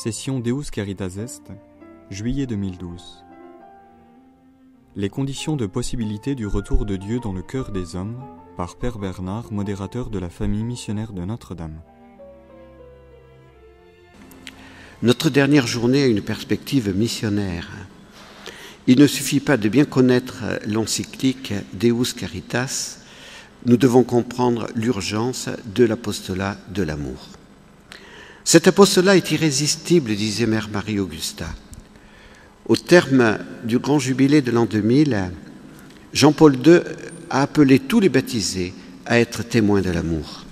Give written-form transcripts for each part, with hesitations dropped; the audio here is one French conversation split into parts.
Session Deus Caritas Est, juillet 2012. Les conditions de possibilité du retour de Dieu dans le cœur des hommes, par Père Bernard, modérateur de la famille missionnaire de Notre-Dame. Notre dernière journée a une perspective missionnaire. Il ne suffit pas de bien connaître l'encyclique Deus Caritas, nous devons comprendre l'urgence de l'apostolat de l'amour. Cet apostolat est irrésistible, disait Mère Marie-Augusta. Au terme du grand jubilé de l'an 2000, Jean-Paul II a appelé tous les baptisés à être témoins de l'amour.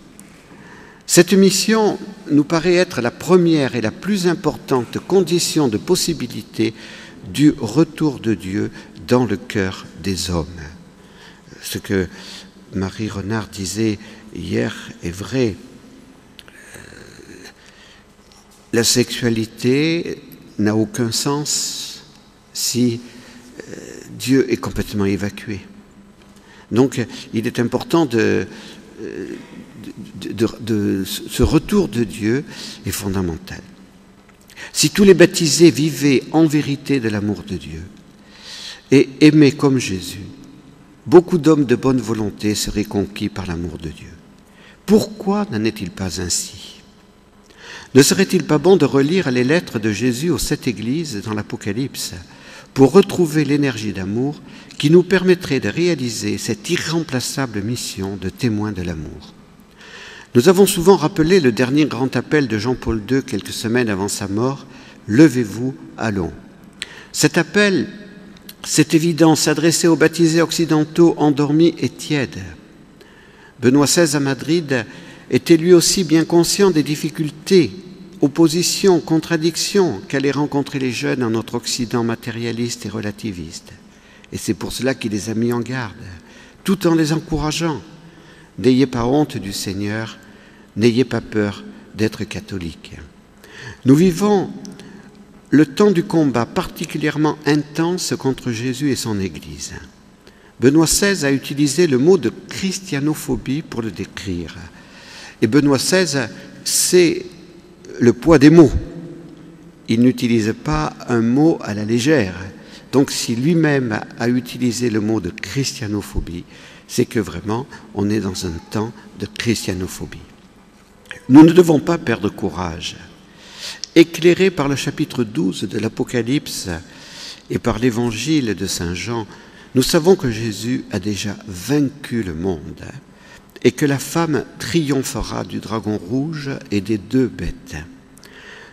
Cette mission nous paraît être la première et la plus importante condition de possibilité du retour de Dieu dans le cœur des hommes. Ce que Marie Renard disait hier est vrai. La sexualité n'a aucun sens si Dieu est complètement évacué. Donc, il est important ce retour de Dieu est fondamental. Si tous les baptisés vivaient en vérité de l'amour de Dieu et aimaient comme Jésus, beaucoup d'hommes de bonne volonté seraient conquis par l'amour de Dieu. Pourquoi n'en est-il pas ainsi ? Ne serait-il pas bon de relire les lettres de Jésus aux 7 églises dans l'Apocalypse pour retrouver l'énergie d'amour qui nous permettrait de réaliser cette irremplaçable mission de témoin de l'amour? Nous avons souvent rappelé le dernier grand appel de Jean-Paul II quelques semaines avant sa mort, « Levez-vous, allons ». Cet appel, c'est évident, s'adressait aux baptisés occidentaux endormis et tièdes. Benoît XVI à Madrid était lui aussi bien conscient des difficultés, oppositions, contradictions qu'allaient rencontrer les jeunes en notre Occident matérialiste et relativiste. Et c'est pour cela qu'il les a mis en garde, tout en les encourageant. N'ayez pas honte du Seigneur, n'ayez pas peur d'être catholique. Nous vivons le temps du combat particulièrement intense contre Jésus et son Église. Benoît XVI a utilisé le mot de christianophobie pour le décrire. Et Benoît XVI, c'est le poids des mots. Il n'utilise pas un mot à la légère. Donc si lui-même a utilisé le mot de christianophobie, c'est que vraiment on est dans un temps de christianophobie. Nous ne devons pas perdre courage. Éclairés par le chapitre 12 de l'Apocalypse et par l'évangile de Saint Jean, nous savons que Jésus a déjà vaincu le monde et que la femme triomphera du dragon rouge et des 2 bêtes.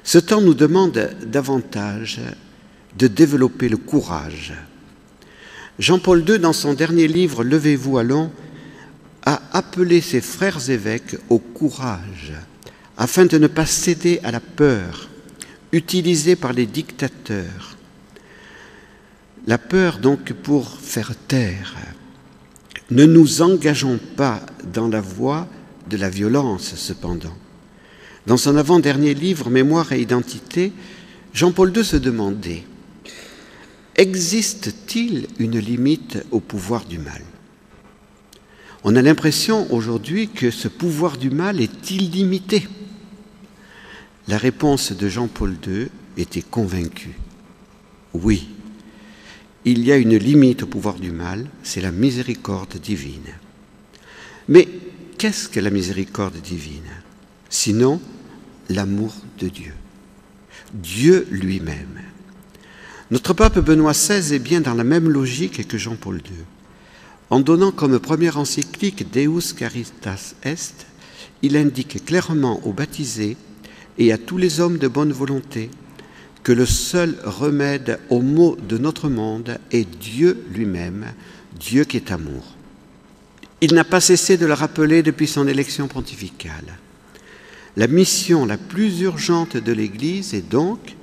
Ce temps nous demande davantage de développer le courage. Jean-Paul II, dans son dernier livre « Levez-vous, allons », a appelé ses frères évêques au courage, afin de ne pas céder à la peur, utilisée par les dictateurs. La peur, donc, pour faire taire. Ne nous engageons pas dans la voie de la violence, cependant. Dans son avant-dernier livre, Mémoire et identité, Jean-Paul II se demandait « Existe-t-il une limite au pouvoir du mal ?» On a l'impression aujourd'hui que ce pouvoir du mal est illimité. La réponse de Jean-Paul II était convaincue. Oui, il y a une limite au pouvoir du mal, c'est la miséricorde divine. Mais qu'est-ce que la miséricorde divine? Sinon, l'amour de Dieu. Dieu lui-même. Notre pape Benoît XVI est bien dans la même logique que Jean-Paul II. En donnant comme première encyclique Deus Caritas Est, il indique clairement aux baptisés et à tous les hommes de bonne volonté que le seul remède aux maux de notre monde est Dieu lui-même, Dieu qui est amour. Il n'a pas cessé de le rappeler depuis son élection pontificale. La mission la plus urgente de l'Église est donc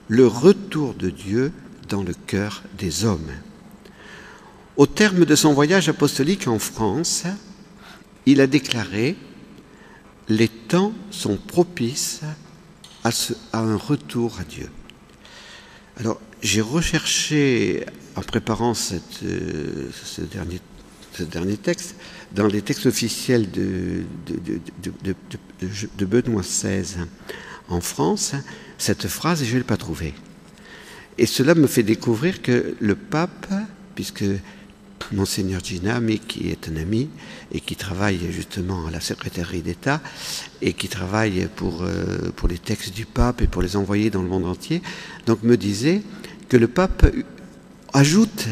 le retour de Dieu dans le cœur des hommes. Au terme de son voyage apostolique en France, il a déclaré « Les temps sont propices à un retour à Dieu ». Alors, j'ai recherché, en préparant ce dernier texte, dans les textes officiels de Benoît XVI, en France cette phrase et je ne l'ai pas trouvée. Et cela me fait découvrir que le pape, puisque Monseigneur Ginami, qui est un ami et qui travaille justement à la secrétairerie d'État et qui travaille pour les textes du pape et pour les envoyer dans le monde entier, donc me disait que le pape ajoute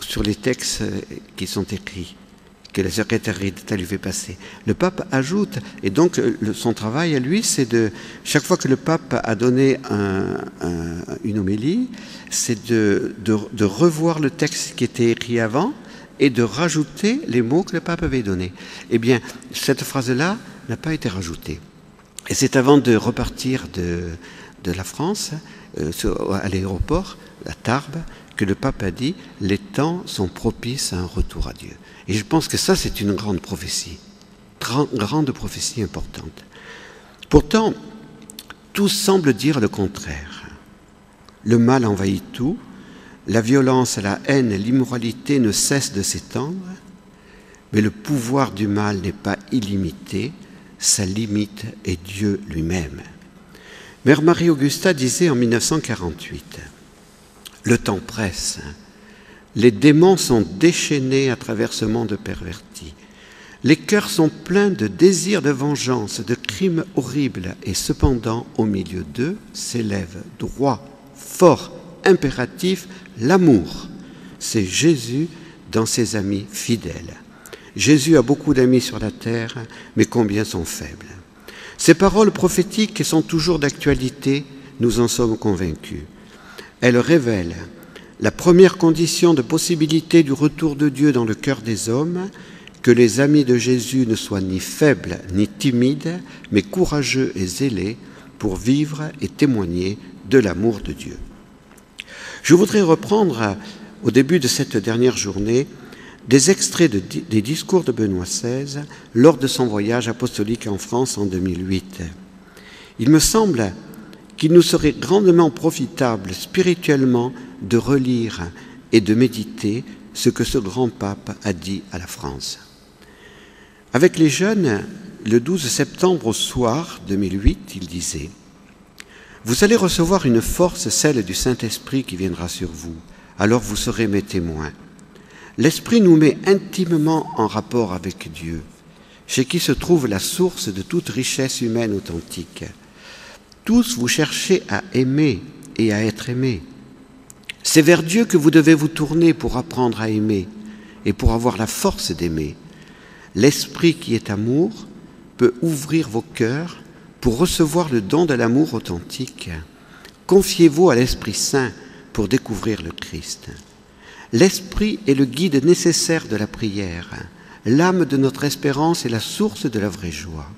sur les textes qui sont écrits, que la secrétairerie d'État lui fait passer. Le pape ajoute, et donc son travail à lui, c'est de, chaque fois que le pape a donné une homélie, c'est de revoir le texte qui était écrit avant et de rajouter les mots que le pape avait donnés. Eh bien, cette phrase-là n'a pas été rajoutée. Et c'est avant de repartir de la France, à l'aéroport, à Tarbes, que le pape a dit « Les temps sont propices à un retour à Dieu ». Et je pense que ça, c'est une grande prophétie, grande prophétie importante. Pourtant, tout semble dire le contraire. Le mal envahit tout, la violence, la haine, l'immoralité ne cessent de s'étendre, mais le pouvoir du mal n'est pas illimité, sa limite est Dieu lui-même. Mère Marie-Augusta disait en 1948, « Le temps presse, les démons sont déchaînés à travers ce monde perverti. Les cœurs sont pleins de désirs de vengeance, de crimes horribles, et cependant, au milieu d'eux, s'élève droit, fort, impératif, l'amour. C'est Jésus dans ses amis fidèles. Jésus a beaucoup d'amis sur la terre, mais combien sont faibles. Ces paroles prophétiques sont toujours d'actualité, nous en sommes convaincus. Elles révèlent la première condition de possibilité du retour de Dieu dans le cœur des hommes, que les amis de Jésus ne soient ni faibles ni timides, mais courageux et zélés pour vivre et témoigner de l'amour de Dieu. Je voudrais reprendre au début de cette dernière journée des extraits des discours de Benoît XVI lors de son voyage apostolique en France en 2008. Il me semble qu'il nous serait grandement profitable spirituellement de relire et de méditer ce que ce grand pape a dit à la France. Avec les jeunes, le 12 septembre au soir 2008, il disait « Vous allez recevoir une force, celle du Saint-Esprit qui viendra sur vous, alors vous serez mes témoins. L'Esprit nous met intimement en rapport avec Dieu, chez qui se trouve la source de toute richesse humaine authentique. Tous vous cherchez à aimer et à être aimés. C'est vers Dieu que vous devez vous tourner pour apprendre à aimer et pour avoir la force d'aimer. L'Esprit qui est amour peut ouvrir vos cœurs pour recevoir le don de l'amour authentique. Confiez-vous à l'Esprit Saint pour découvrir le Christ. L'Esprit est le guide nécessaire de la prière, l'âme de notre espérance et la source de la vraie joie.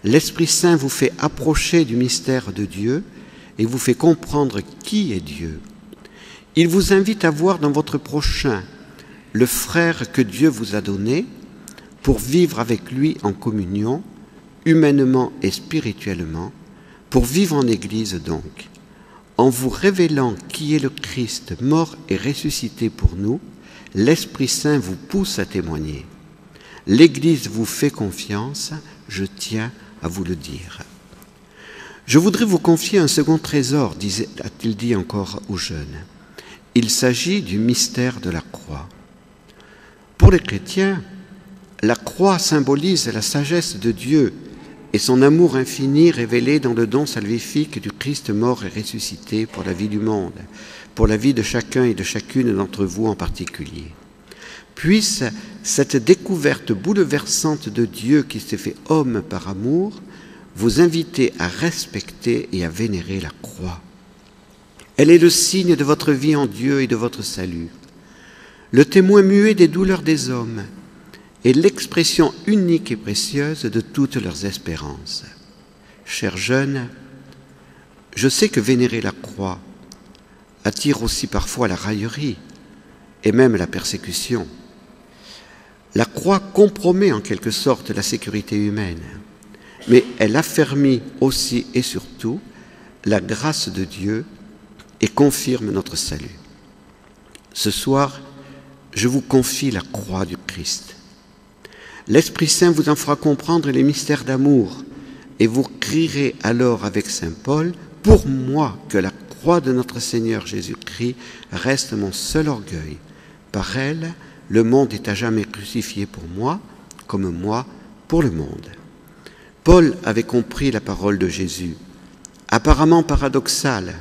L'Esprit Saint vous fait approcher du mystère de Dieu et vous fait comprendre qui est Dieu. Il vous invite à voir dans votre prochain le frère que Dieu vous a donné pour vivre avec lui en communion, humainement et spirituellement, pour vivre en Église donc. En vous révélant qui est le Christ mort et ressuscité pour nous, l'Esprit Saint vous pousse à témoigner. L'Église vous fait confiance, je tiens à vous le dire. Je voudrais vous confier un second trésor, a-t-il dit encore aux jeunes. Il s'agit du mystère de la croix. Pour les chrétiens, la croix symbolise la sagesse de Dieu et son amour infini révélé dans le don salvifique du Christ mort et ressuscité pour la vie du monde, pour la vie de chacun et de chacune d'entre vous en particulier. Puisse cette découverte bouleversante de Dieu qui s'est fait homme par amour vous inviter à respecter et à vénérer la croix. Elle est le signe de votre vie en Dieu et de votre salut, le témoin muet des douleurs des hommes et l'expression unique et précieuse de toutes leurs espérances. Chers jeunes, je sais que vénérer la croix attire aussi parfois la raillerie et même la persécution. La croix compromet en quelque sorte la sécurité humaine, mais elle affermit aussi et surtout la grâce de Dieu et confirme notre salut. Ce soir, je vous confie la croix du Christ. L'Esprit Saint vous en fera comprendre les mystères d'amour, et vous crierez alors avec saint Paul, « Pour moi que la croix de notre Seigneur Jésus-Christ reste mon seul orgueil. Par elle, le monde est à jamais crucifié pour moi, comme moi pour le monde. » Paul avait compris la parole de Jésus, apparemment paradoxale,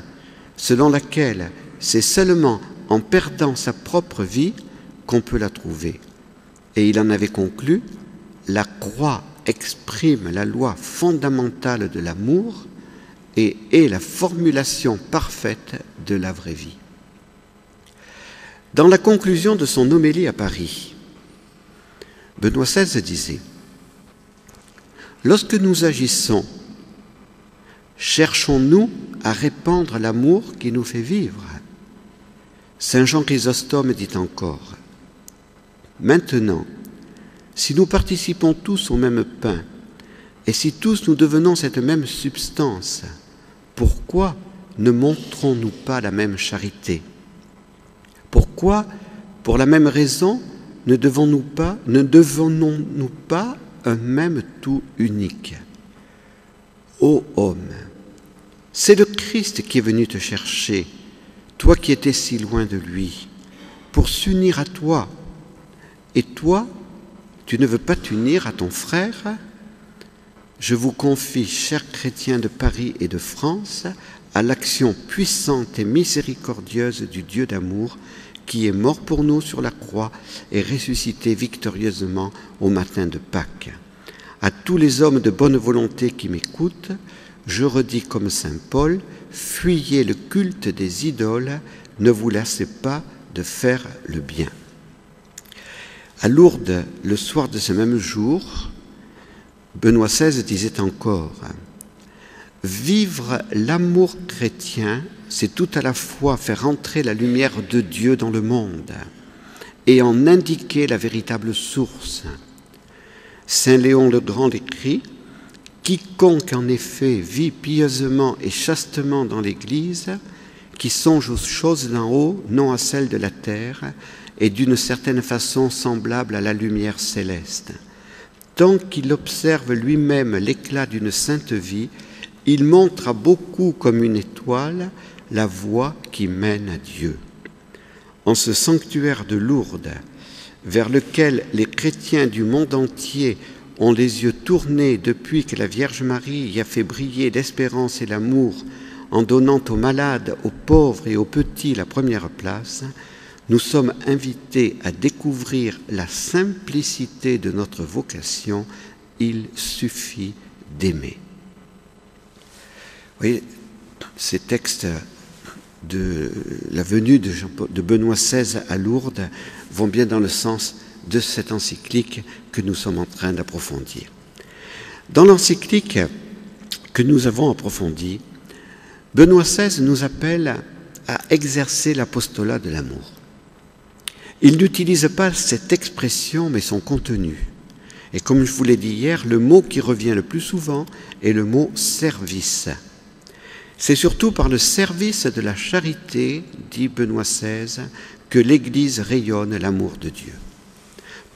selon laquelle c'est seulement en perdant sa propre vie qu'on peut la trouver. Et il en avait conclu, la croix exprime la loi fondamentale de l'amour et est la formulation parfaite de la vraie vie. Dans la conclusion de son homélie à Paris, Benoît XVI disait « Lorsque nous agissons, cherchons-nous à répandre l'amour qui nous fait vivre ?» Saint Jean Chrysostome dit encore « Maintenant, si nous participons tous au même pain, et si tous nous devenons cette même substance, pourquoi ne montrons-nous pas la même charité? Pourquoi, pour la même raison, ne devenons-nous pas un même tout unique? Ô homme, c'est le Christ qui est venu te chercher, toi qui étais si loin de lui, pour s'unir à toi. Et toi, tu ne veux pas t'unir à ton frère? Je vous confie, chers chrétiens de Paris et de France, à l'action puissante et miséricordieuse du Dieu d'amour qui est mort pour nous sur la croix et ressuscité victorieusement au matin de Pâques. À tous les hommes de bonne volonté qui m'écoutent, je redis comme saint Paul, fuyez le culte des idoles, ne vous lassez pas de faire le bien. À Lourdes, le soir de ce même jour, Benoît XVI disait encore « Vivre l'amour chrétien, c'est tout à la fois faire entrer la lumière de Dieu dans le monde et en indiquer la véritable source. » Saint Léon le Grand écrit « Quiconque en effet vit pieusement et chastement dans l'Église, qui songe aux choses d'en haut, non à celles de la terre, et d'une certaine façon semblable à la lumière céleste. Tant qu'il observe lui-même l'éclat d'une sainte vie, il montre à beaucoup comme une étoile la voie qui mène à Dieu. » En ce sanctuaire de Lourdes, vers lequel les chrétiens du monde entier ont les yeux tournés depuis que la Vierge Marie y a fait briller l'espérance et l'amour en donnant aux malades, aux pauvres et aux petits la première place, nous sommes invités à découvrir la simplicité de notre vocation. Il suffit d'aimer. Vous voyez, ces textes de la venue de Benoît XVI à Lourdes vont bien dans le sens de cette encyclique que nous sommes en train d'approfondir. Dans l'encyclique que nous avons approfondie, Benoît XVI nous appelle à exercer l'apostolat de l'amour. Il n'utilise pas cette expression, mais son contenu. Et comme je vous l'ai dit hier, le mot qui revient le plus souvent est le mot « service ». C'est surtout par le service de la charité, dit Benoît XVI, que l'Église rayonne l'amour de Dieu.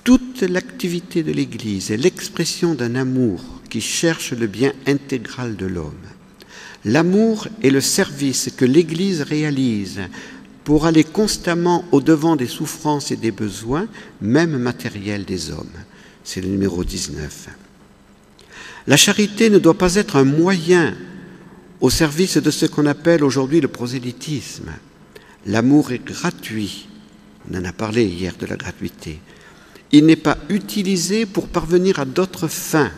Toute l'activité de l'Église est l'expression d'un amour qui cherche le bien intégral de l'homme. L'amour est le service que l'Église réalise pour aller constamment au-devant des souffrances et des besoins, même matériels des hommes. C'est le numéro 19. La charité ne doit pas être un moyen au service de ce qu'on appelle aujourd'hui le prosélytisme. L'amour est gratuit. On en a parlé hier de la gratuité. Il n'est pas utilisé pour parvenir à d'autres fins.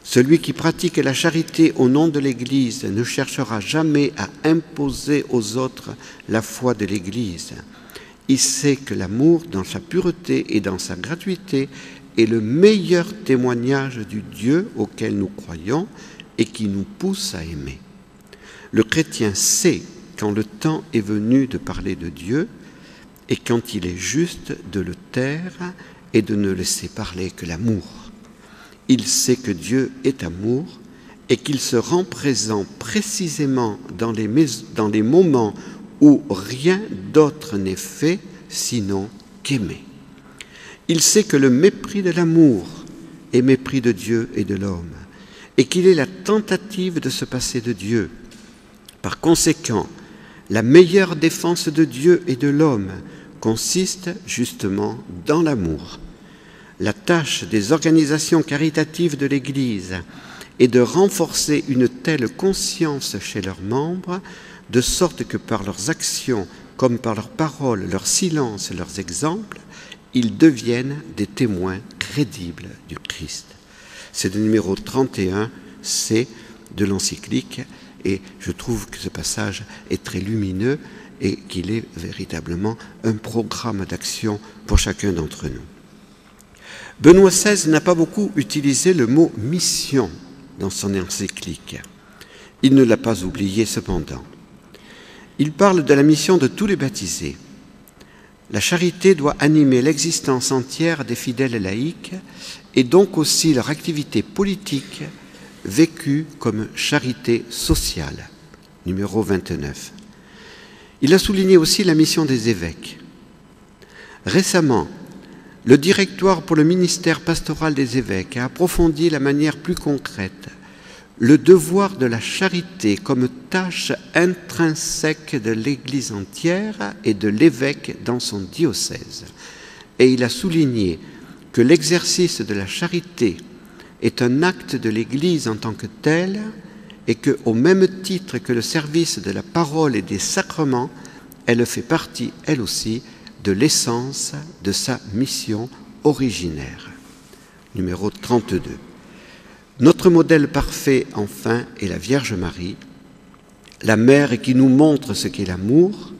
Celui qui pratique la charité au nom de l'Église ne cherchera jamais à imposer aux autres la foi de l'Église. Il sait que l'amour, dans sa pureté et dans sa gratuité, est le meilleur témoignage du Dieu auquel nous croyons et qui nous pousse à aimer. Le chrétien sait quand le temps est venu de parler de Dieu et quand il est juste de le taire et de ne laisser parler que l'amour. Il sait que Dieu est amour et qu'il se rend présent précisément dans les moments où rien d'autre n'est fait sinon qu'aimer. Il sait que le mépris de l'amour est mépris de Dieu et de l'homme et qu'il est la tentative de se passer de Dieu. Par conséquent, la meilleure défense de Dieu et de l'homme consiste justement dans l'amour. La tâche des organisations caritatives de l'Église est de renforcer une telle conscience chez leurs membres, de sorte que par leurs actions, comme par leurs paroles, leurs silences et leurs exemples, ils deviennent des témoins crédibles du Christ. C'est le numéro 31C de l'encyclique, et je trouve que ce passage est très lumineux et qu'il est véritablement un programme d'action pour chacun d'entre nous. Benoît XVI n'a pas beaucoup utilisé le mot « mission » dans son encyclique. Il ne l'a pas oublié cependant. Il parle de la mission de tous les baptisés. La charité doit animer l'existence entière des fidèles laïcs et donc aussi leur activité politique vécue comme charité sociale. Numéro 29. Il a souligné aussi la mission des évêques. Récemment, le Directoire pour le ministère pastoral des évêques a approfondi de manière plus concrète le devoir de la charité comme tâche intrinsèque de l'Église entière et de l'évêque dans son diocèse. Et il a souligné que l'exercice de la charité est un acte de l'Église en tant que tel et qu'au même titre que le service de la parole et des sacrements, elle fait partie, elle aussi, de l'essence de sa mission originaire. Numéro 32. Notre modèle parfait, enfin, est la Vierge Marie, la mère qui nous montre ce qu'est l'amour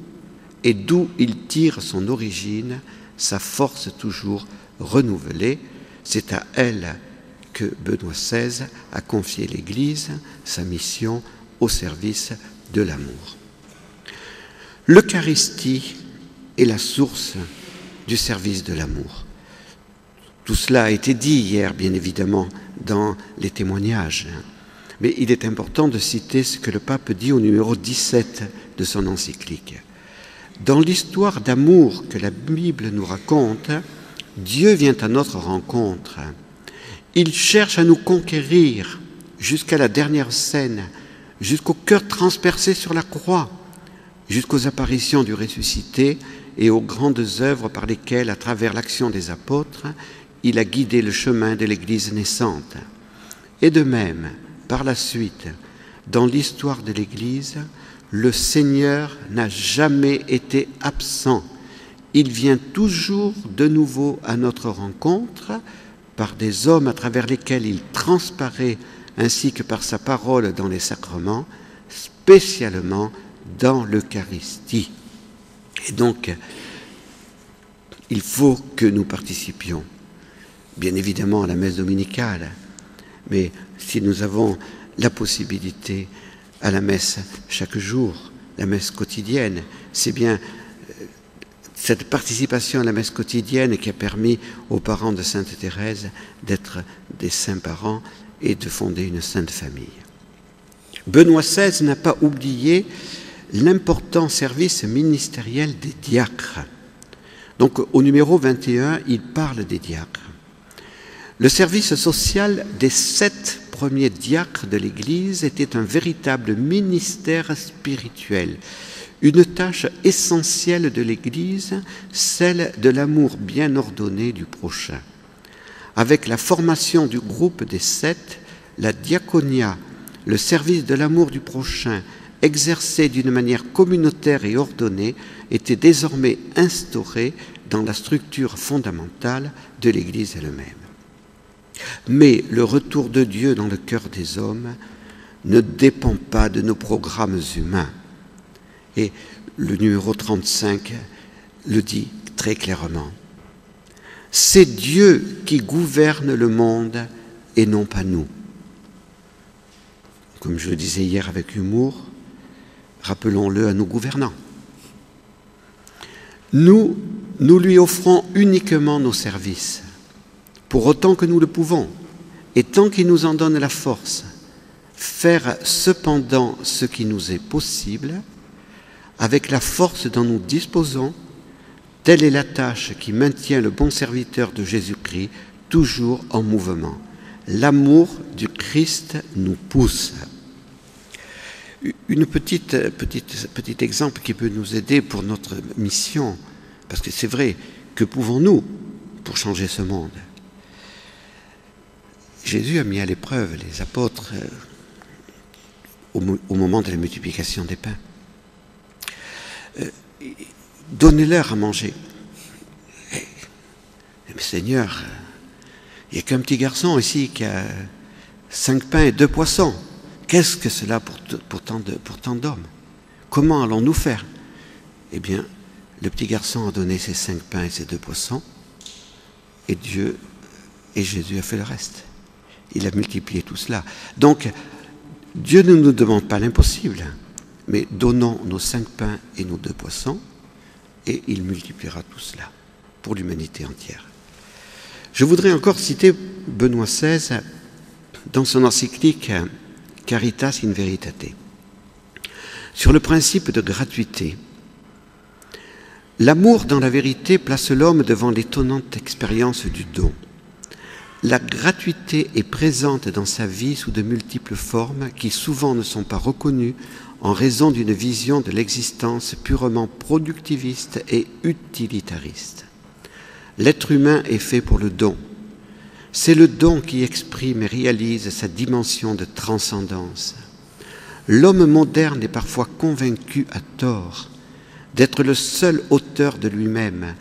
et d'où il tire son origine, sa force toujours renouvelée. C'est à elle que Benoît XVI a confié l'Église, sa mission au service de l'amour. L'Eucharistie est la source du service de l'amour. Tout cela a été dit hier, bien évidemment, dans les témoignages. Mais il est important de citer ce que le pape dit au numéro 17 de son encyclique. Dans l'histoire d'amour que la Bible nous raconte, Dieu vient à notre rencontre. Il cherche à nous conquérir jusqu'à la dernière scène, jusqu'au cœur transpercé sur la croix, jusqu'aux apparitions du ressuscité et aux grandes œuvres par lesquelles, à travers l'action des apôtres, il a guidé le chemin de l'Église naissante. Et de même, par la suite, dans l'histoire de l'Église, le Seigneur n'a jamais été absent. Il vient toujours de nouveau à notre rencontre par des hommes à travers lesquels il transparaît, ainsi que par sa parole dans les sacrements, spécialement dans l'Eucharistie. Et donc, il faut que nous participions, bien évidemment, à la messe dominicale, mais si nous avons la possibilité à la messe chaque jour, la messe quotidienne, c'est bien cette participation à la messe quotidienne qui a permis aux parents de Sainte Thérèse d'être des saints parents et de fonder une sainte famille. Benoît XVI n'a pas oublié l'important service ministériel des diacres. Donc au numéro 21, il parle des diacres. Le service social des 7 premiers diacres de l'Église était un véritable ministère spirituel, une tâche essentielle de l'Église, celle de l'amour bien ordonné du prochain. Avec la formation du groupe des 7, la diaconia, le service de l'amour du prochain, exercé d'une manière communautaire et ordonnée, était désormais instauré dans la structure fondamentale de l'Église elle-même. Mais le retour de Dieu dans le cœur des hommes ne dépend pas de nos programmes humains. Et le numéro 35 le dit très clairement. C'est Dieu qui gouverne le monde et non pas nous. Comme je le disais hier avec humour, rappelons-le à nos gouvernants. Nous lui offrons uniquement nos services, pour autant que nous le pouvons, et tant qu'il nous en donne la force, faire cependant ce qui nous est possible, avec la force dont nous disposons, telle est la tâche qui maintient le bon serviteur de Jésus-Christ toujours en mouvement. l'amour du Christ nous pousse. Une petit exemple qui peut nous aider pour notre mission, parce que c'est vrai, que pouvons-nous pour changer ce monde? Jésus a mis à l'épreuve les apôtres au moment de la multiplication des pains. Donnez-leur à manger. Mais Seigneur, il n'y a qu'un petit garçon ici qui a 5 pains et 2 poissons. Qu'est-ce que cela pour tant d'hommes? Comment allons-nous faire? Eh bien, le petit garçon a donné ses 5 pains et ses 2 poissons, et Jésus a fait le reste. Il a multiplié tout cela. Donc, Dieu ne nous demande pas l'impossible, mais donnons nos 5 pains et nos 2 poissons, et il multipliera tout cela pour l'humanité entière. Je voudrais encore citer Benoît XVI dans son encyclique Caritas in Veritate, sur le principe de gratuité. L'amour dans la vérité place l'homme devant l'étonnante expérience du don. La gratuité est présente dans sa vie sous de multiples formes qui souvent ne sont pas reconnues en raison d'une vision de l'existence purement productiviste et utilitariste. L'être humain est fait pour le don. C'est le don qui exprime et réalise sa dimension de transcendance. L'homme moderne est parfois convaincu à tort d'être le seul auteur de lui-même,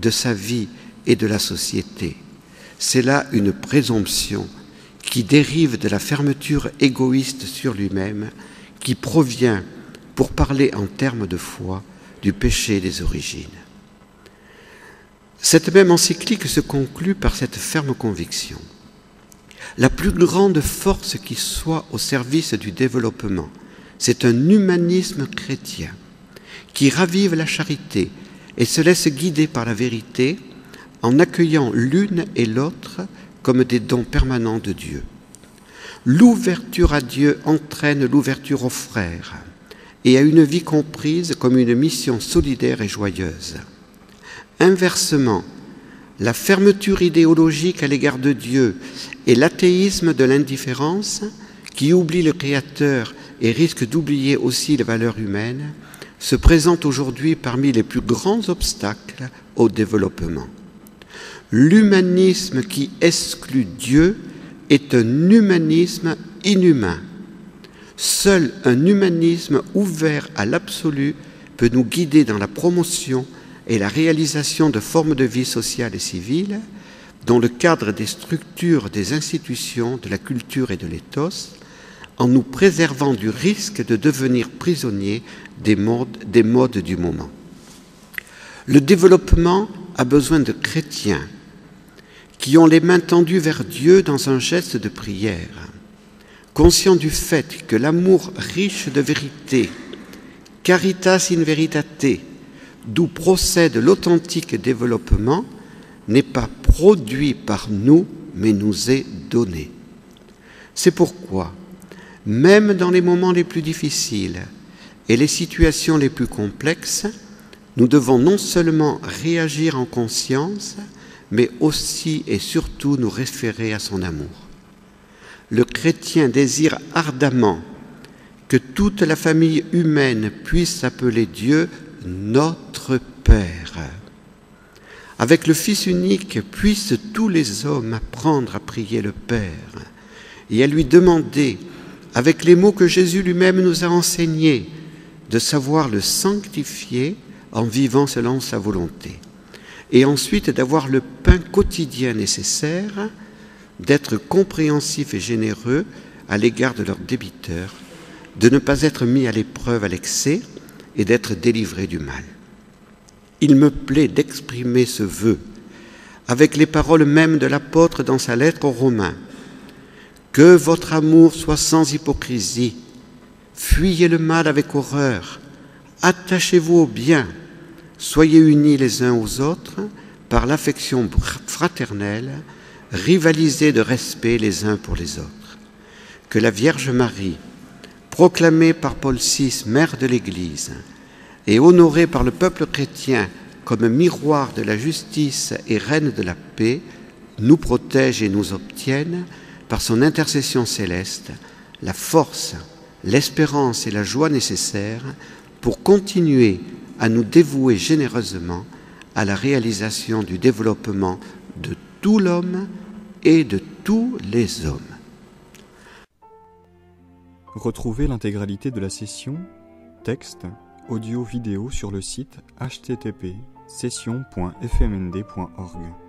de sa vie et de la société. C'est là une présomption qui dérive de la fermeture égoïste sur lui-même, qui provient, pour parler en termes de foi, du péché des origines. Cette même encyclique se conclut par cette ferme conviction. La plus grande force qui soit au service du développement, c'est un humanisme chrétien qui ravive la charité et se laisse guider par la vérité en accueillant l'une et l'autre comme des dons permanents de Dieu. L'ouverture à Dieu entraîne l'ouverture aux frères et à une vie comprise comme une mission solidaire et joyeuse. Inversement, la fermeture idéologique à l'égard de Dieu et l'athéisme de l'indifférence, qui oublie le Créateur et risque d'oublier aussi les valeurs humaines, se présentent aujourd'hui parmi les plus grands obstacles au développement. L'humanisme qui exclut Dieu est un humanisme inhumain. Seul un humanisme ouvert à l'absolu peut nous guider dans la promotion et la réalisation de formes de vie sociale et civile dans le cadre des structures, des institutions, de la culture et de l'éthos, en nous préservant du risque de devenir prisonniers des modes du moment. Le développement a besoin de chrétiens qui ont les mains tendues vers Dieu dans un geste de prière, conscients du fait que l'amour riche de vérité, caritas in veritate, d'où procède l'authentique développement, n'est pas produit par nous, mais nous est donné. C'est pourquoi, même dans les moments les plus difficiles et les situations les plus complexes, nous devons non seulement réagir en conscience, mais aussi et surtout nous référer à son amour. Le chrétien désire ardemment que toute la famille humaine puisse appeler Dieu notre Père. Avec le Fils unique, puissent tous les hommes apprendre à prier le Père et à lui demander, avec les mots que Jésus lui-même nous a enseignés, de savoir le sanctifier en vivant selon sa volonté. Et ensuite d'avoir le pain quotidien nécessaire, d'être compréhensif et généreux à l'égard de leurs débiteurs, de ne pas être mis à l'épreuve à l'excès et d'être délivré du mal. Il me plaît d'exprimer ce vœu avec les paroles mêmes de l'apôtre dans sa lettre aux Romains. Que votre amour soit sans hypocrisie, fuyez le mal avec horreur, attachez-vous au bien, soyez unis les uns aux autres par l'affection fraternelle, rivalisez de respect les uns pour les autres. Que la Vierge Marie, proclamée par Paul VI, mère de l'Église, et honorée par le peuple chrétien comme miroir de la justice et reine de la paix, nous protège et nous obtienne par son intercession céleste, la force, l'espérance et la joie nécessaires pour continuer à nous dévouer généreusement à la réalisation du développement de tout l'homme et de tous les hommes. Retrouvez l'intégralité de la session, texte, audio, vidéo sur le site http://session.fmnd.org.